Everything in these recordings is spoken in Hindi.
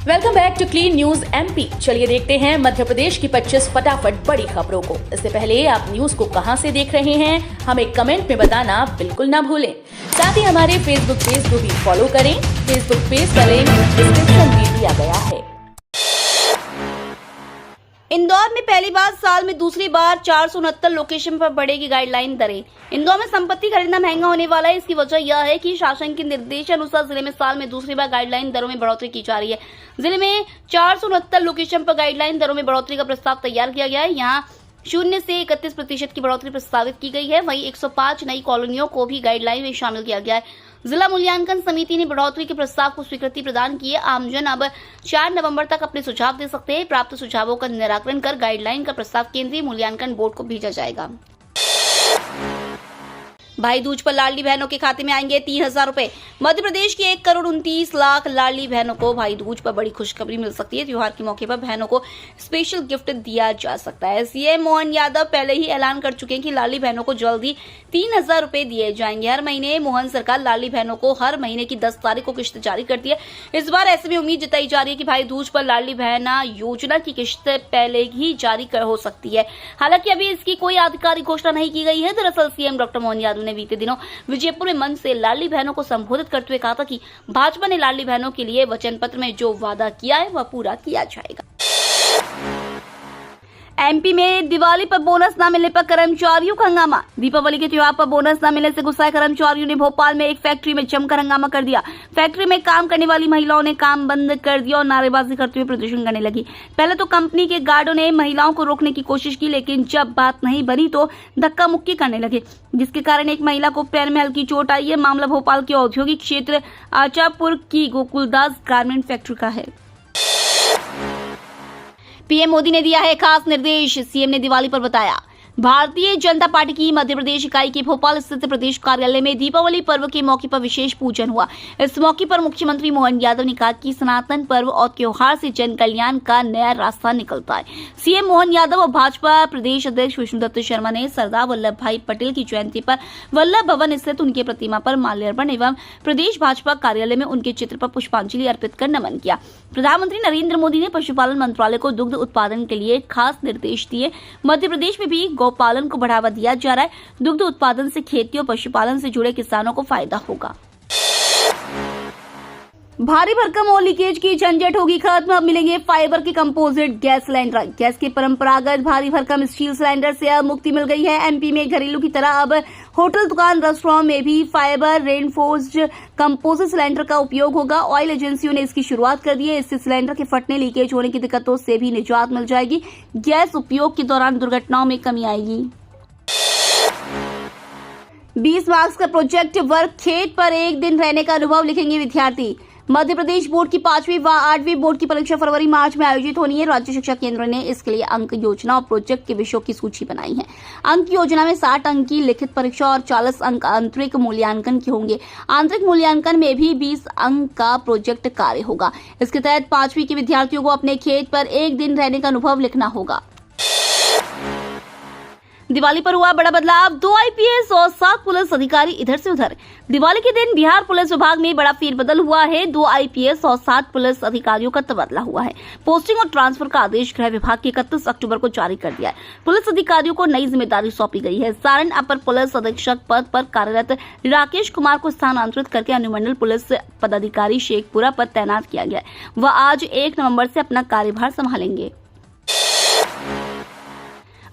Welcome back to clean news MP. चलिए देखते हैं मध्य प्रदेश की 25 फटाफट बड़ी खबरों को। इससे पहले आप न्यूज को कहां से देख रहे हैं, हमें कमेंट में बताना बिल्कुल ना भूलें। साथ ही हमारे फेसबुक पेज को भी फॉलो करें। फेसबुक पेज का लिंक डिस्क्रिप्शन में दिया गया है। इंदौर में पहली बार, साल में दूसरी बार 469 लोकेशन पर बढ़ेगी गाइडलाइन दरें। इंदौर में संपत्ति खरीदना महंगा होने वाला है। इसकी वजह यह है कि शासन के निर्देशानुसार जिले में साल में दूसरी बार गाइडलाइन दरों में बढ़ोतरी की जा रही है। जिले में 469 लोकेशन पर गाइडलाइन दरों में बढ़ोतरी का प्रस्ताव तैयार किया गया है। यहाँ 0 से 31% की बढ़ोतरी प्रस्तावित की गई है। वहीं 105 नई कॉलोनियों को भी गाइडलाइन में शामिल किया गया है। जिला मूल्यांकन समिति ने बढ़ोतरी के प्रस्ताव को स्वीकृति प्रदान की है। आमजन अब 4 नवंबर तक अपने सुझाव दे सकते हैं। प्राप्त सुझावों का निराकरण कर गाइडलाइन का प्रस्ताव केंद्रीय मूल्यांकन बोर्ड को भेजा जाएगा। भाई दूज पर लाडली बहनों के खाते में आएंगे 3,000 रुपए। मध्य प्रदेश की 1,29,00,000 लाडली बहनों को भाई दूज पर बड़ी खुशखबरी मिल सकती है। त्योहार के मौके पर बहनों को स्पेशल गिफ्ट दिया जा सकता है। सीएम मोहन यादव पहले ही ऐलान कर चुके हैं कि लाडली बहनों को जल्दी 3,000 रुपए दिए जाएंगे। हर महीने मोहन सरकार लाडली बहनों को हर महीने की 10 तारीख को किश्त जारी करती है। इस बार ऐसे में उम्मीद जताई जा रही है कि भाई दूज पर लाडली बहना योजना की किश्त पहले ही जारी हो सकती है। हालांकि अभी इसकी कोई आधिकारिक घोषणा नहीं की गई है। दरअसल सीएम डॉक्टर मोहन यादव ने बीते दिनों विजयपुर में मंच से लाडली बहनों को संबोधित करते हुए कहा था कि भाजपा ने लाडली बहनों के लिए वचन पत्र में जो वादा किया है वह पूरा किया जाएगा। एमपी में दिवाली पर बोनस न मिलने पर कर्मचारियों का हंगामा। दीपावली के त्योहार पर बोनस न मिलने से गुस्साए कर्मचारियों ने भोपाल में एक फैक्ट्री में जमकर हंगामा कर दिया। फैक्ट्री में काम करने वाली महिलाओं ने काम बंद कर दिया और नारेबाजी करते हुए प्रदर्शन करने लगी। पहले तो कंपनी के गार्डों ने महिलाओं को रोकने की कोशिश की, लेकिन जब बात नहीं बनी तो धक्का मुक्की करने लगे, जिसके कारण एक महिला को पैर में हल्की चोट आई है। मामला भोपाल के औद्योगिक क्षेत्र आचापुर की गोकुलदास गारमेंट फैक्ट्री का है। पीएम मोदी ने दिया है खास निर्देश। सीएम ने दिवाली पर बताया। भारतीय जनता पार्टी की मध्य प्रदेश इकाई के भोपाल स्थित प्रदेश कार्यालय में दीपावली पर्व के मौके पर विशेष पूजन हुआ। इस मौके पर मुख्यमंत्री मोहन यादव ने कहा कि सनातन पर्व और त्योहार से जन कल्याण का नया रास्ता निकलता है। सीएम मोहन यादव और भाजपा प्रदेश अध्यक्ष विष्णुदत्त शर्मा ने सरदार वल्लभ भाई पटेल की जयंती पर वल्लभ भवन स्थित उनके प्रतिमा पर माल्यार्पण एवं प्रदेश भाजपा कार्यालय में उनके चित्र पर पुष्पांजलि अर्पित कर नमन किया। प्रधानमंत्री नरेंद्र मोदी ने पशुपालन मंत्रालय को दुग्ध उत्पादन के लिए खास निर्देश दिए। मध्य प्रदेश में भी गौपालन को बढ़ावा दिया जा रहा है। दुग्ध उत्पादन से खेती और पशुपालन से जुड़े किसानों को फायदा होगा। भारी भरकम और लीकेज की झंझट होगी खत्म। अब मिलेंगे फाइबर के कंपोजिट गैस सिलेंडर। गैस के परंपरागत भारी भरकम स्टील सिलेंडर से अब मुक्ति मिल गई है। एमपी में घरेलू की तरह अब होटल, दुकान, रेस्टोरेंट में भी फाइबर रेनफोर्स्ड कंपोजिट सिलेंडर का उपयोग होगा। ऑयल एजेंसियों ने इसकी शुरुआत कर दी है। इससे सिलेंडर के फटने, लीकेज होने की दिक्कतों से भी निजात मिल जाएगी। गैस उपयोग के दौरान दुर्घटनाओं में कमी आएगी। 20 मार्क्स का प्रोजेक्ट वर्क, खेत पर एक दिन रहने का अनुभव लिखेंगे विद्यार्थी। मध्य प्रदेश बोर्ड की 5वीं व 8वीं बोर्ड की परीक्षा फरवरी मार्च में आयोजित होनी है। राज्य शिक्षा केंद्र ने इसके लिए अंक योजना और प्रोजेक्ट के विषयों की सूची बनाई है। अंक योजना में 60 अंक की लिखित परीक्षा और 40 अंक आंतरिक मूल्यांकन के होंगे। आंतरिक मूल्यांकन में भी 20 अंक का प्रोजेक्ट कार्य होगा। इसके तहत 5वीं के विद्यार्थियों को अपने खेत पर एक दिन रहने का अनुभव लिखना होगा। दिवाली पर हुआ बड़ा बदलाव। 2 आईपीएस और 7 पुलिस अधिकारी इधर से उधर। दिवाली के दिन बिहार पुलिस विभाग में बड़ा फेरबदल हुआ है। 2 आईपीएस और 7 पुलिस अधिकारियों का तबादला हुआ है। पोस्टिंग और ट्रांसफर का आदेश गृह विभाग के 31 अक्टूबर को जारी कर दिया है। पुलिस अधिकारियों को नई जिम्मेदारी सौंपी गई है। सारण अपर पुलिस अधीक्षक पद पर कार्यरत राकेश कुमार को स्थानांतरित करके अनुमंडल पुलिस पदाधिकारी शेखपुरा पर तैनात किया गया है। वह आज 1 नवंबर से अपना कार्यभार संभालेंगे।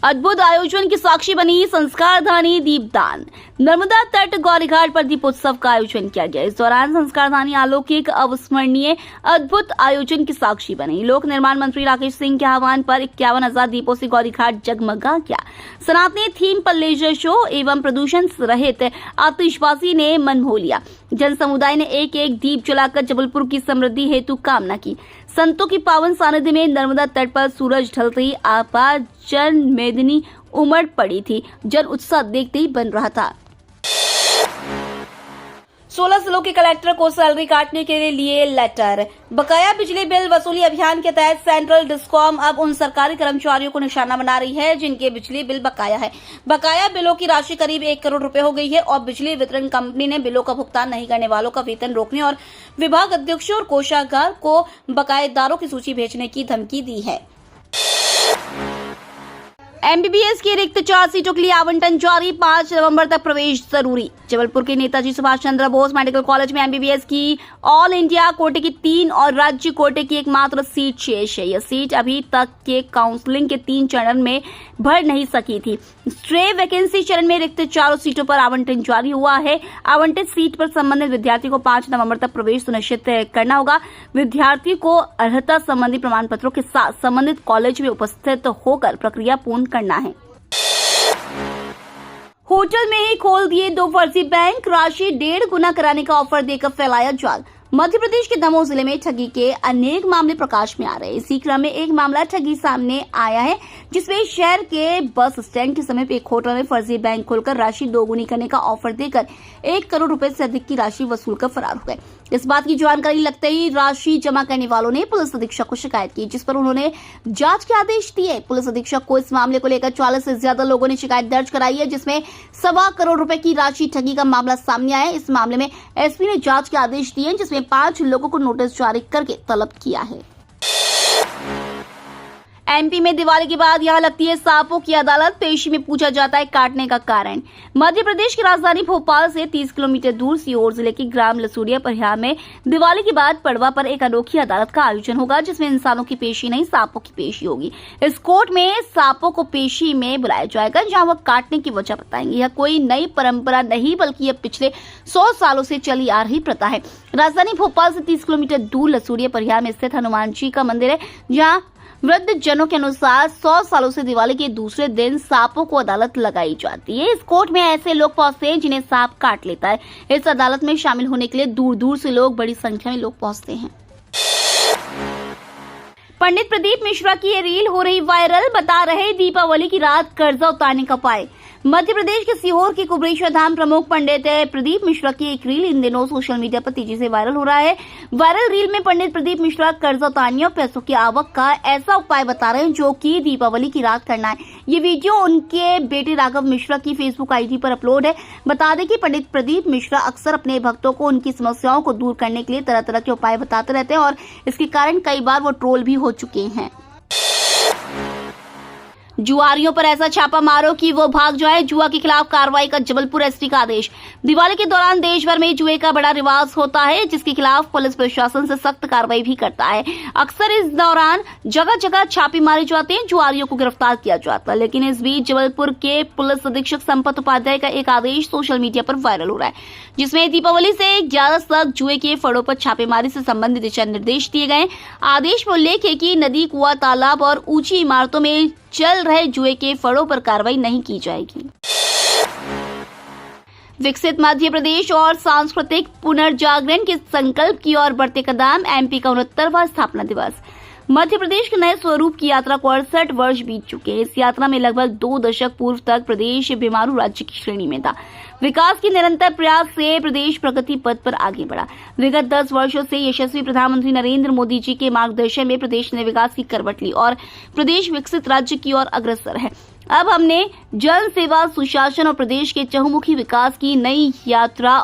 अद्भुत आयोजन की साक्षी बनी संस्कारधानी दीपदान। नर्मदा तट गौरीघाट पर दीपोत्सव का आयोजन किया गया। इस दौरान संस्कारधानी अलौकिक, अविस्मरणीय, अद्भुत आयोजन की साक्षी बनी। लोक निर्माण मंत्री राकेश सिंह के आह्वान पर 51,000 दीपों से गौरीघाट जगमगा गया। सनातनी थीम पर लेजर शो एवं प्रदूषण रहित आतिशबाजी ने मन मोह लिया। जन समुदाय ने एक एक दीप जलाकर जबलपुर की समृद्धि हेतु कामना की। संतों की पावन सानिध्य में नर्मदा तट पर सूरज ढलते ही आपार जन मेदिनी उमड़ पड़ी थी। जन उत्साह देखते ही बन रहा था। 16 जिलों के कलेक्टर को सैलरी काटने के लिए लेटर। बकाया बिजली बिल वसूली अभियान के तहत सेंट्रल डिस्कॉम अब उन सरकारी कर्मचारियों को निशाना बना रही है जिनके बिजली बिल बकाया है। बकाया बिलों की राशि करीब 1 करोड़ रुपए हो गई है और बिजली वितरण कंपनी ने बिलों का भुगतान नहीं करने वालों का वेतन रोकने और विभाग अध्यक्षों और कोषागार को बकायेदारों की सूची भेजने की धमकी दी है। एमबीबीएस की रिक्त 4 सीटों के लिए आवंटन जारी, 5 नवंबर तक प्रवेश जरूरी। जबलपुर के नेताजी सुभाष चंद्र बोस मेडिकल कॉलेज में एमबीबीएस की ऑल इंडिया कोटे की 3 और राज्य कोटे की एकमात्र सीट शेष है। यह सीट अभी तक के काउंसलिंग के 3 चरण में भर नहीं सकी थी। स्ट्रे वैकेंसी चरण में रिक्त 4 सीटों पर आवंटन जारी हुआ है। आवंटित सीट पर संबंधित विद्यार्थी को 5 नवंबर तक प्रवेश सुनिश्चित करना होगा। विद्यार्थी को अर्हता संबंधी प्रमाण पत्रों के साथ संबंधित कॉलेज में उपस्थित होकर प्रक्रिया पूर्ण करना है। होटल में ही खोल दिए 2 फर्जी बैंक, राशि 1.5 गुना कराने का ऑफर देकर फैलाया जाल। मध्य प्रदेश के दमोह जिले में ठगी के अनेक मामले प्रकाश में आ रहे हैं। इसी क्रम में एक मामला ठगी सामने आया है जिसमें शहर के बस स्टैंड के समीप एक होटल में फर्जी बैंक खोलकर राशि 2 गुनी करने का ऑफर देकर 1 करोड़ रुपए से अधिक की राशि वसूलकर फरार हो गए। इस बात की जानकारी लगते ही राशि जमा करने वालों ने पुलिस अधीक्षक को शिकायत की, जिस पर उन्होंने जांच के आदेश दिए। पुलिस अधीक्षक को इस मामले को लेकर 40 से ज्यादा लोगों ने शिकायत दर्ज कराई है, जिसमें 1.25 करोड़ रुपए की राशि ठगी का मामला सामने आया है। इस मामले में एसपी ने जांच के आदेश दिए, जिसमें 5 लोगों को नोटिस जारी करके तलब किया है। एमपी में दिवाली के बाद यहां लगती है सांपों की अदालत, पेशी में पूछा जाता है काटने का कारण। मध्य प्रदेश की राजधानी भोपाल से 30 किलोमीटर दूर सीहोर जिले के ग्राम लसूड़िया परिहार में दिवाली के बाद पड़वा पर एक अनोखी अदालत का आयोजन होगा, जिसमें इंसानों की पेशी नहीं सांपों की पेशी होगी। इस कोर्ट में सांपों को पेशी में बुलाया जाएगा, जहां वह काटने की वजह बताएंगे। यह कोई नई परंपरा नहीं बल्कि यह पिछले 100 सालों से चली आ रही प्रथा है। राजधानी भोपाल से 30 किलोमीटर दूर लसूड़िया परिहार में स्थित हनुमान जी का मंदिर है, जहाँ वृद्ध जनों के अनुसार 100 सालों से दिवाली के दूसरे दिन सांपों को अदालत लगाई जाती है। इस कोर्ट में ऐसे लोग पहुंचते हैं जिन्हें सांप काट लेता है। इस अदालत में शामिल होने के लिए दूर दूर से लोग, बड़ी संख्या में लोग पहुंचते हैं। पंडित प्रदीप मिश्रा की ये रील हो रही वायरल, बता रहे दीपावली की रात कर्जा उतारने का उपाय। मध्य प्रदेश के सीहोर के कुबरेश्वर धाम प्रमुख पंडित प्रदीप मिश्रा की एक रील इन दिनों सोशल मीडिया पर तेजी से वायरल हो रहा है। वायरल रील में पंडित प्रदीप मिश्रा कर्जा उतारने और पैसों की आवक का ऐसा उपाय बता रहे हैं जो कि दीपावली की रात करना है। ये वीडियो उनके बेटे राघव मिश्रा की फेसबुक आईडी पर अपलोड है। बता दें कि पंडित प्रदीप मिश्रा अक्सर अपने भक्तों को उनकी समस्याओं को दूर करने के लिए तरह तरह के उपाय बताते रहते हैं और इसके कारण कई बार वो ट्रोल भी हो चुके हैं। जुआरियों पर ऐसा छापा मारो कि वो भाग जाए, जुआ के खिलाफ कार्रवाई का जबलपुर एसपी का आदेश। दिवाली के दौरान देश भर में जुए का बड़ा रिवाज होता है, जिसके खिलाफ पुलिस प्रशासन से सख्त कार्रवाई भी करता है। अक्सर इस दौरान जगह जगह छापे मारे जाते हैं, जुआरियों को गिरफ्तार किया जाता है। लेकिन इस बीच जबलपुर के पुलिस अधीक्षक संपत उपाध्याय का एक आदेश सोशल मीडिया पर वायरल हो रहा है, जिसमें दीपावली से 11 तक जुए के फड़ों पर छापेमारी से संबंधित दिशा निर्देश दिए गए। आदेश में उल्लेख है कि नदी, कुआं, तालाब और ऊंची इमारतों में चल रहे जुए के फड़ों पर कार्रवाई नहीं की जाएगी। विकसित मध्य प्रदेश और सांस्कृतिक पुनर्जागरण के संकल्प की ओर बढ़ते कदम, एमपी का 69वां स्थापना दिवस। मध्य प्रदेश के नए स्वरूप की यात्रा को 68 वर्ष बीत चुके हैं। इस यात्रा में लगभग 2 दशक पूर्व तक प्रदेश बीमारू राज्य की श्रेणी में था। विकास के निरंतर प्रयास से प्रदेश प्रगति पथ पर आगे बढ़ा। विगत 10 वर्षों से यशस्वी प्रधानमंत्री नरेंद्र मोदी जी के मार्गदर्शन में प्रदेश ने विकास की करवट ली और प्रदेश विकसित राज्य की ओर अग्रसर है। अब हमने जन सेवा, सुशासन और प्रदेश के चहुमुखी विकास की नई यात्रा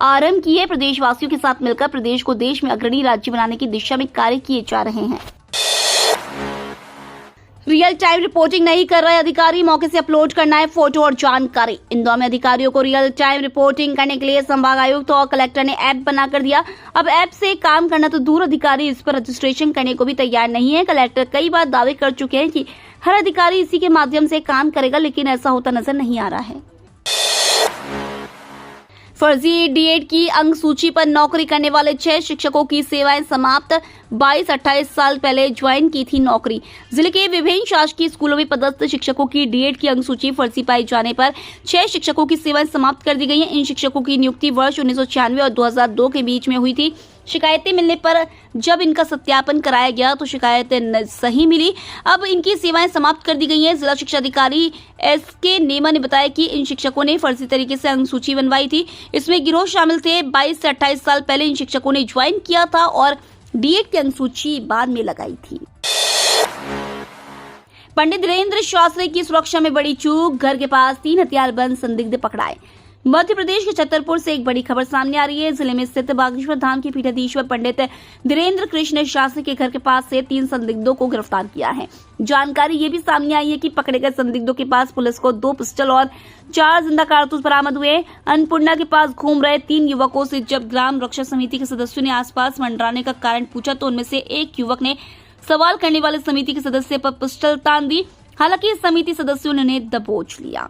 आरंभ की है। प्रदेशवासियों के साथ मिलकर प्रदेश को देश में अग्रणी राज्य बनाने की दिशा में कार्य किए जा रहे हैं। रियल टाइम रिपोर्टिंग नहीं कर रहे अधिकारी, मौके से अपलोड करना है फोटो और जानकारी। इंदौर में अधिकारियों को रियल टाइम रिपोर्टिंग करने के लिए संभाग आयुक्त और कलेक्टर ने ऐप बनाकर दिया। अब ऐप से काम करना तो दूर, अधिकारी इस पर रजिस्ट्रेशन करने को भी तैयार नहीं है। कलेक्टर कई बार दावे कर चुके हैं कि हर अधिकारी इसी के माध्यम से काम करेगा, लेकिन ऐसा होता नजर नहीं आ रहा है। फर्जी डीएड की अंक सूची पर नौकरी करने वाले 6 शिक्षकों की सेवाएं समाप्त। 22-28 साल पहले ज्वाइन की थी नौकरी। जिले के विभिन्न शासकीय स्कूलों में पदस्थ शिक्षकों की डीएड की अंक सूची फर्जी पाए जाने पर 6 शिक्षकों की सेवाएं समाप्त कर दी गई हैं। इन शिक्षकों की नियुक्ति वर्ष 1996 और 2002 के बीच में हुई थी। शिकायतें मिलने पर जब इनका सत्यापन कराया गया तो शिकायतें सही मिली। अब इनकी सेवाएं समाप्त कर दी गई हैं। जिला शिक्षा अधिकारी SK नेमा ने बताया कि इन शिक्षकों ने फर्जी तरीके से अनुसूची बनवाई थी। इसमें गिरोह शामिल थे। 22 से 28 साल पहले इन शिक्षकों ने ज्वाइन किया था और D.ED की अनुसूची बाद में लगाई थी। पंडित धीरेन्द्र शास्त्री की सुरक्षा में बड़ी चूक, घर के पास 3 हथियारबंद संदिग्ध पकड़ाए। मध्य प्रदेश के छतरपुर से एक बड़ी खबर सामने आ रही है। जिले में स्थित बागेश्वर धाम के पीठाधीश्वर पंडित धीरेन्द्र कृष्ण शास्त्री के घर के पास से 3 संदिग्धों को गिरफ्तार किया है। जानकारी ये भी सामने आई है कि पकड़े गए संदिग्धों के पास पुलिस को 2 पिस्टल और 4 जिंदा कारतूस बरामद हुए। अन्नपूर्णा के पास घूम रहे 3 युवकों से जब ग्राम रक्षा समिति के सदस्यों ने आसपास मंडराने का कारण पूछा तो उनमें से एक युवक ने सवाल करने वाले समिति के सदस्य पर पिस्टल तान दी। हालांकि समिति सदस्यों ने उन्हें दबोच लिया।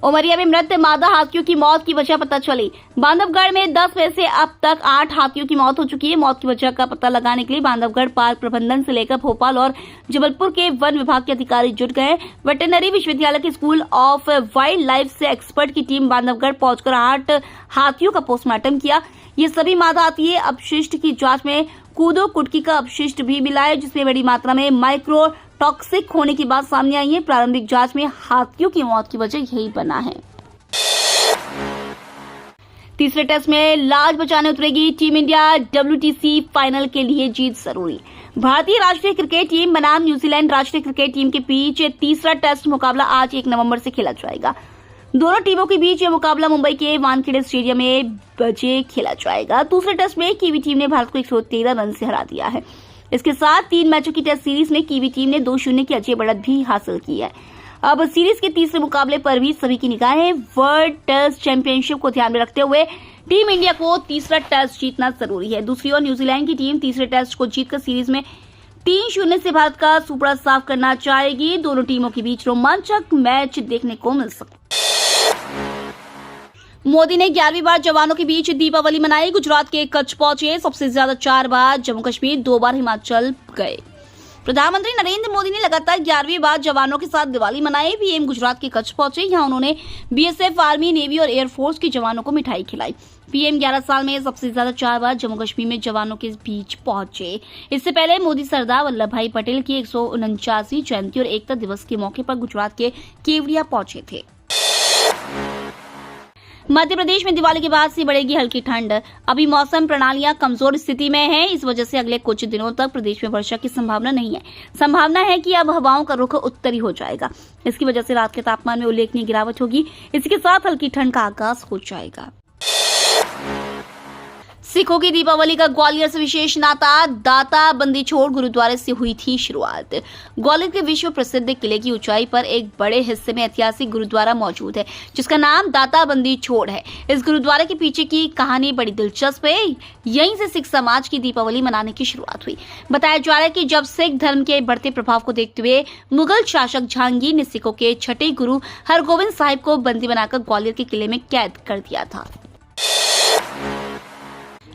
उमरिया में मृत मादा हाथियों की मौत की वजह पता चली। बांधवगढ़ में 10 में से अब तक 8 हाथियों की मौत हो चुकी है। मौत की वजह का पता लगाने के लिए बांधवगढ़ पार्क प्रबंधन से लेकर भोपाल और जबलपुर के वन विभाग के अधिकारी जुट गए। वेटरनरी विश्वविद्यालय के स्कूल ऑफ वाइल्ड लाइफ से एक्सपर्ट की टीम बांधवगढ़ पहुंचकर 8 हाथियों का पोस्टमार्टम किया। ये सभी मादा हाथी अपशिष्ट की जांच में कूदो कुटकी का अपशिष्ट भी मिला है, जिसमें बड़ी मात्रा में माइक्रो टॉक्सिक होने की बात सामने आई है। प्रारंभिक जांच में हाथियों की मौत की वजह यही बना है। तीसरे टेस्ट में लाज बचाने उतरेगी टीम इंडिया। WTC फाइनल के लिए जीत जरूरी। भारतीय राष्ट्रीय क्रिकेट टीम बनाम न्यूजीलैंड राष्ट्रीय क्रिकेट टीम के बीच तीसरा टेस्ट मुकाबला आज 1 नवंबर से खेला जाएगा। दोनों टीमों के बीच यह मुकाबला मुंबई के वानखेड़े स्टेडियम में बजे खेला जाएगा। दूसरे टेस्ट में कीवी टीम ने भारत को 113 रन से हरा दिया है। इसके साथ 3 मैचों की टेस्ट सीरीज में कीवी टीम ने 2-0 की अजय बढ़त भी हासिल की है। अब सीरीज के तीसरे मुकाबले पर भी सभी की निगाहें वर्ल्ड टेस्ट चैंपियनशिप को ध्यान में रखते हुए टीम इंडिया को तीसरा टेस्ट जीतना जरूरी है। दूसरी ओर न्यूजीलैंड की टीम तीसरे टेस्ट को जीतकर सीरीज में 3-0 से भारत का सुपड़ा साफ करना चाहेगी। दोनों टीमों के बीच रोमांचक मैच देखने को मिल सकता है। मोदी ने 11वीं बार जवानों के बीच दीपावली मनाई। गुजरात के कच्छ पहुंचे। सबसे ज्यादा 4 बार जम्मू कश्मीर, 2 बार हिमाचल गए। प्रधानमंत्री नरेंद्र मोदी ने लगातार 11वीं बार जवानों के साथ दिवाली मनाई। पीएम गुजरात के कच्छ पहुंचे। यहां उन्होंने BSF, आर्मी, नेवी और एयरफोर्स के जवानों को मिठाई खिलाई। पीएम 11 साल में सबसे ज्यादा 4 बार जम्मू कश्मीर में जवानों के बीच पहुंचे। इससे पहले मोदी सरदार वल्लभ भाई पटेल की 149वीं जयंती और एकता दिवस के मौके पर गुजरात के केवड़िया पहुंचे थे। मध्य प्रदेश में दिवाली के बाद से बढ़ेगी हल्की ठंड। अभी मौसम प्रणालियां कमजोर स्थिति में हैं। इस वजह से अगले कुछ दिनों तक प्रदेश में वर्षा की संभावना नहीं है। संभावना है कि अब हवाओं का रुख उत्तरी हो जाएगा। इसकी वजह से रात के तापमान में उल्लेखनीय गिरावट होगी। इसके साथ हल्की ठंड का आगाज हो जाएगा। सिखों की दीपावली का ग्वालियर से विशेष नाता। दाता बंदी छोड़ गुरुद्वारे से हुई थी शुरुआत। ग्वालियर के विश्व प्रसिद्ध किले की ऊंचाई पर एक बड़े हिस्से में ऐतिहासिक गुरुद्वारा मौजूद है, जिसका नाम दाता बंदी छोड़ है। इस गुरुद्वारे के पीछे की कहानी बड़ी दिलचस्प है। यहीं से सिख समाज की दीपावली मनाने की शुरुआत हुई। बताया जा रहा है कि जब सिख धर्म के बढ़ते प्रभाव को देखते हुए मुगल शासक जहांगीर ने सिखों के छठे गुरु हरगोविंद साहिब को बंदी बनाकर ग्वालियर के किले में कैद कर दिया था।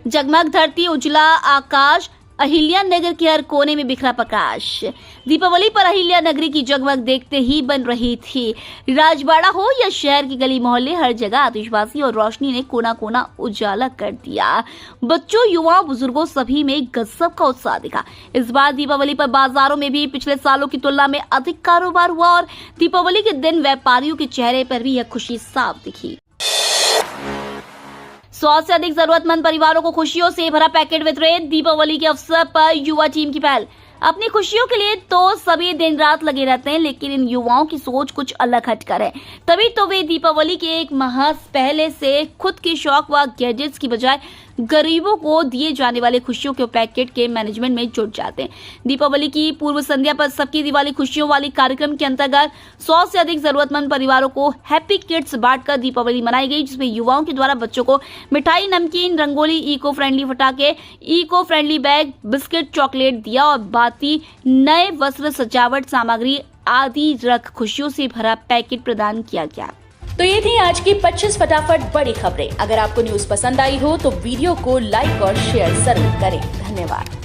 जगमग धरती, उजला आकाश, अहिल्या नगर के हर कोने में बिखरा प्रकाश। दीपावली पर अहिल्या नगरी की जगमग देखते ही बन रही थी। राजबाड़ा हो या शहर की गली मोहल्ले, हर जगह आतिशबाजी और रोशनी ने कोना कोना उजाला कर दिया। बच्चों, युवाओं, बुजुर्गों सभी में गजब का उत्साह दिखा। इस बार दीपावली पर बाजारों में भी पिछले सालों की तुलना में अधिक कारोबार हुआ और दीपावली के दिन व्यापारियों के चेहरे पर भी यह खुशी साफ दिखी। 100 से अधिक जरूरतमंद परिवारों को खुशियों से भरा पैकेट वितरित। दीपावली के अवसर पर युवा टीम की पहल। अपनी खुशियों के लिए तो सभी दिन रात लगे रहते हैं, लेकिन इन युवाओं की सोच कुछ अलग हटकर है। तभी तो वे दीपावली के 1 माह पहले से खुद के शौक व गैजेट्स की बजाय गरीबों को दिए जाने वाले खुशियों के पैकेट के मैनेजमेंट में जुट जाते हैं। दीपावली की पूर्व संध्या पर सबकी दिवाली खुशियों वाली कार्यक्रम के अंतर्गत 100 से अधिक जरूरतमंद परिवारों को हैप्पी किट्स बांटकर दीपावली मनाई गई, जिसमें युवाओं के द्वारा बच्चों को मिठाई, नमकीन, रंगोली, इको फ्रेंडली पटाखे, eco friendly bag, biscuit, chocolate दिया और बाती, नए वस्त्र, सजावट सामग्री आदि रख खुशियों से भरा पैकेट प्रदान किया गया। तो ये थी आज की 25 फटाफट बड़ी खबरें। अगर आपको न्यूज पसंद आई हो तो वीडियो को लाइक और शेयर जरूर करें। धन्यवाद।